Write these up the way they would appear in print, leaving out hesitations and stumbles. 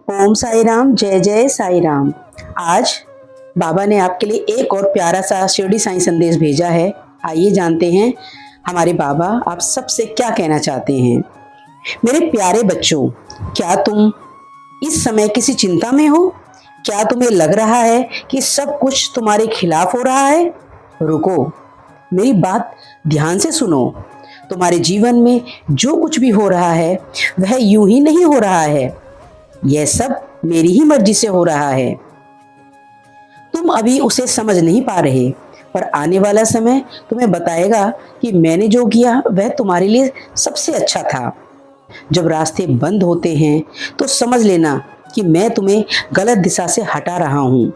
ओम साई राम, जय जय साई राम। आज बाबा ने आपके लिए एक और प्यारा सा शिरडी साईं संदेश भेजा है। आइए जानते हैं हमारे बाबा आप सबसे क्या कहना चाहते हैं। मेरे प्यारे बच्चों, क्या तुम इस समय किसी चिंता में हो? क्या तुम्हें लग रहा है कि सब कुछ तुम्हारे खिलाफ हो रहा है? रुको, मेरी बात ध्यान से सुनो। तुम्हारे जीवन में जो कुछ भी हो रहा है वह यूं ही नहीं हो रहा है। यह सब मेरी ही मर्जी से हो रहा है। तुम अभी उसे समझ नहीं पा रहे, पर आने वाला समय तुम्हें बताएगा कि मैंने जो किया वह तुम्हारे लिए सबसे अच्छा था। जब रास्ते बंद होते हैं तो समझ लेना कि मैं तुम्हें गलत दिशा से हटा रहा हूं।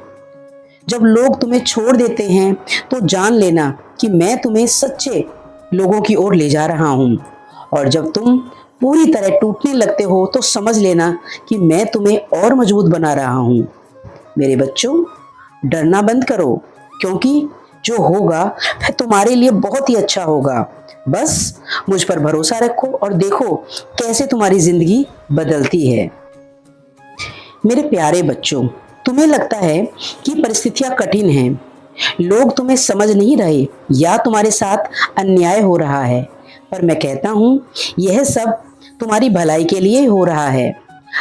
जब लोग तुम्हें छोड़ देते हैं तो जान लेना कि मैं तुम्हें सच्चे लोगों की ओर ले जा रहा हूं। और जब तुम पूरी तरह टूटने लगते हो तो समझ लेना कि मैं तुम्हें और मजबूत बना रहा हूं। मेरे बच्चों, डरना बंद करो, क्योंकि जो होगा वह तुम्हारे लिए बहुत ही अच्छा होगा। बस मुझ पर भरोसा रखो और देखो कैसे तुम्हारी जिंदगी बदलती है। मेरे प्यारे बच्चों, तुम्हें लगता है कि परिस्थितियां कठिन हैं, लोग तुम्हें समझ नहीं रहे या तुम्हारे साथ अन्याय हो रहा है, पर मैं कहता हूं यह सब तुम्हारी भलाई के लिए हो रहा है।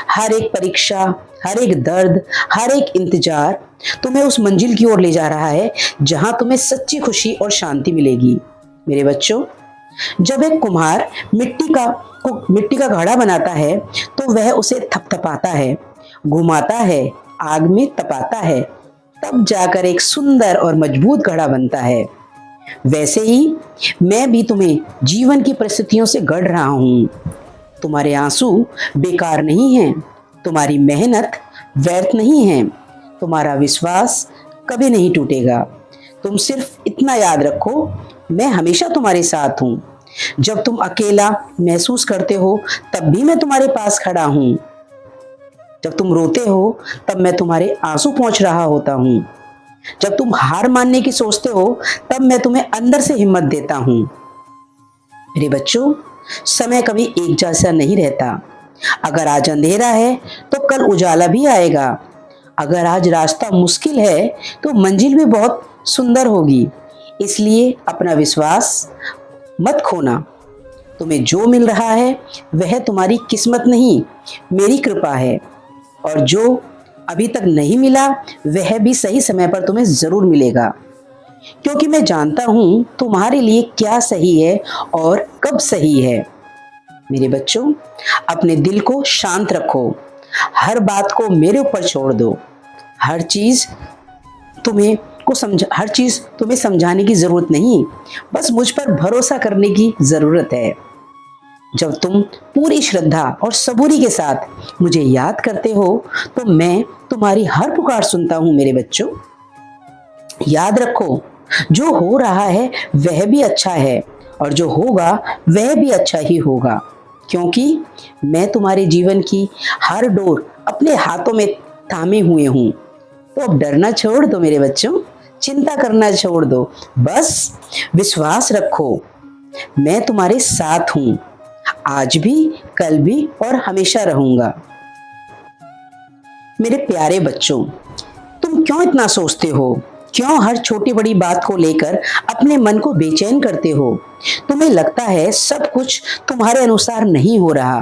हर एक परीक्षा, हर एक दर्द, हर एक इंतजार तुम्हें उस मंजिल की ओर ले जा रहा है जहां तुम्हें सच्ची खुशी और शांति मिलेगी। मेरे बच्चों, जब एक कुम्हार मिट्टी का घड़ा बनाता है तो वह उसे थपथपाता है, घुमाता है, आग में तपाता है, तब जाकर एक सुंदर और मजबूत घड़ा बनता है। वैसे ही मैं भी तुम्हें जीवन की परिस्थितियों से गढ़ रहा हूं। तुम्हारे आंसू बेकार नहीं हैं, तुम्हारी मेहनत व्यर्थ नहीं है, तुम्हारा विश्वास कभी नहीं टूटेगा। तुम सिर्फ इतना याद रखो, मैं हमेशा तुम्हारे साथ हूं। जब तुम अकेला महसूस करते हो तब भी मैं तुम्हारे पास खड़ा हूं। जब तुम रोते हो तब मैं तुम्हारे आंसू पोंछ रहा होता हूं। जब तुम हार मानने की सोचते हो तब मैं तुम्हें अंदर से हिम्मत देता हूं। मेरे बच्चों, समय कभी एक जैसा नहीं रहता। अगर आज अंधेरा है तो कल उजाला भी आएगा। अगर आज रास्ता मुश्किल है तो मंजिल भी बहुत सुंदर होगी। इसलिए अपना विश्वास मत खोना। तुम्हें जो मिल रहा है वह तुम्हारी किस्मत नहीं, मेरी कृपा है। और जो अभी तक नहीं मिला वह भी सही समय पर तुम्हें जरूर मिलेगा, क्योंकि मैं जानता हूं तुम्हारे लिए क्या सही है और कब सही है। मेरे बच्चों, अपने दिल को शांत रखो, हर बात को मेरे ऊपर छोड़ दो। हर चीज हर चीज तुम्हें समझाने की जरूरत नहीं, बस मुझ पर भरोसा करने की जरूरत है। जब तुम पूरी श्रद्धा और सबूरी के साथ मुझे याद करते हो तो मैं तुम्हारी हर पुकार सुनता हूं। मेरे बच्चों, याद रखो, जो हो रहा है वह भी अच्छा है और जो होगा वह भी अच्छा ही होगा, क्योंकि मैं तुम्हारे जीवन की हर डोर अपने हाथों में थामे हुए हूं। तो अब डरना छोड़ दो मेरे बच्चों, चिंता करना छोड़ दो, बस विश्वास रखो, मैं तुम्हारे साथ हूं, आज भी, कल भी और हमेशा रहूंगा। मेरे प्यारे बच्चों, तुम क्यों इतना सोचते हो? क्यों हर छोटी बड़ी बात को लेकर अपने मन को बेचैन करते हो? तुम्हें लगता है सब कुछ तुम्हारे अनुसार नहीं हो रहा,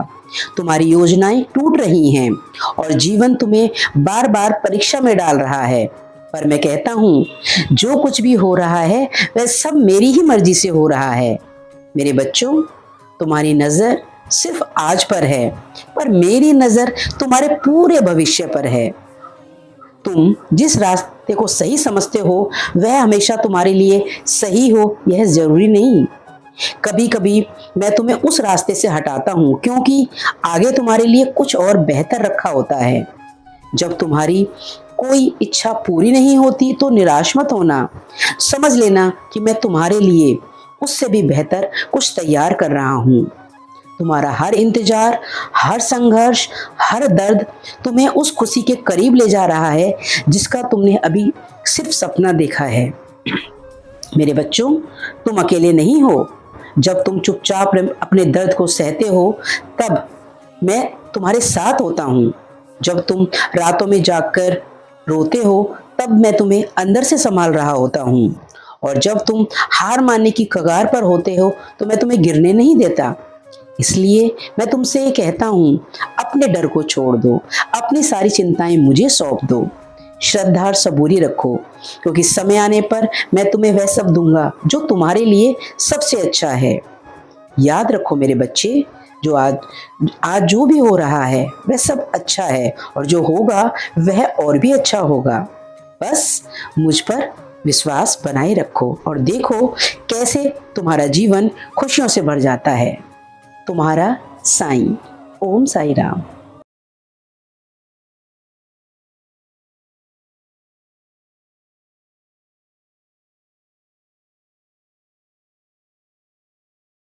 तुम्हारी योजनाएं टूट रही हैं और जीवन तुम्हें बार बार परीक्षा में डाल रहा है। पर मैं कहता हूं, जो कुछ भी हो रहा है वह सब मेरी ही मर्जी से हो रहा है। मेरे बच्चों, तुम्हारी नजर सिर्फ आज पर है, पर मेरी नजर तुम्हारे पूरे भविष्य पर है। तुम जिस रास्ते को सही समझते हो वह हमेशा तुम्हारे लिए सही हो यह जरूरी नहीं। कभी कभी मैं तुम्हें उस रास्ते से हटाता हूं, क्योंकि आगे तुम्हारे लिए कुछ और बेहतर रखा होता है। जब तुम्हारी कोई इच्छा पूरी नहीं होती तो निराश मत होना। समझ लेना कि मैं तुम्हारे लिए उससे भी बेहतर कुछ तैयार कर रहा हूं। तुम्हारा हर इंतजार, हर संघर्ष, हर दर्द तुम्हें उस खुशी के करीब ले जा रहा है जिसका तुमने अभी सिर्फ सपना देखा है। मेरे बच्चों, तुम अकेले नहीं हो। जब तुम चुपचाप अपने दर्द को सहते हो तब मैं तुम्हारे साथ होता हूँ। जब तुम रातों में जागकर रोते हो तब मैं तुम्हें अंदर से संभाल रहा होता हूँ, और जब तुम हार मानने की कगार पर होते हो तो मैं तुम्हें गिरने नहीं देता। इसलिए मैं तुमसे ये कहता हूँ, अपने डर को छोड़ दो, अपनी सारी चिंताएं मुझे सौंप दो, श्रद्धा और सबूरी रखो, क्योंकि समय आने पर मैं तुम्हें वह सब दूंगा जो तुम्हारे लिए सबसे अच्छा है। याद रखो मेरे बच्चे, जो आज आज जो भी हो रहा है वह सब अच्छा है, और जो होगा वह और भी अच्छा होगा। बस मुझ पर विश्वास बनाए रखो और देखो कैसे तुम्हारा जीवन खुशियों से भर जाता है। तुम्हारा साईं। ओम साई राम।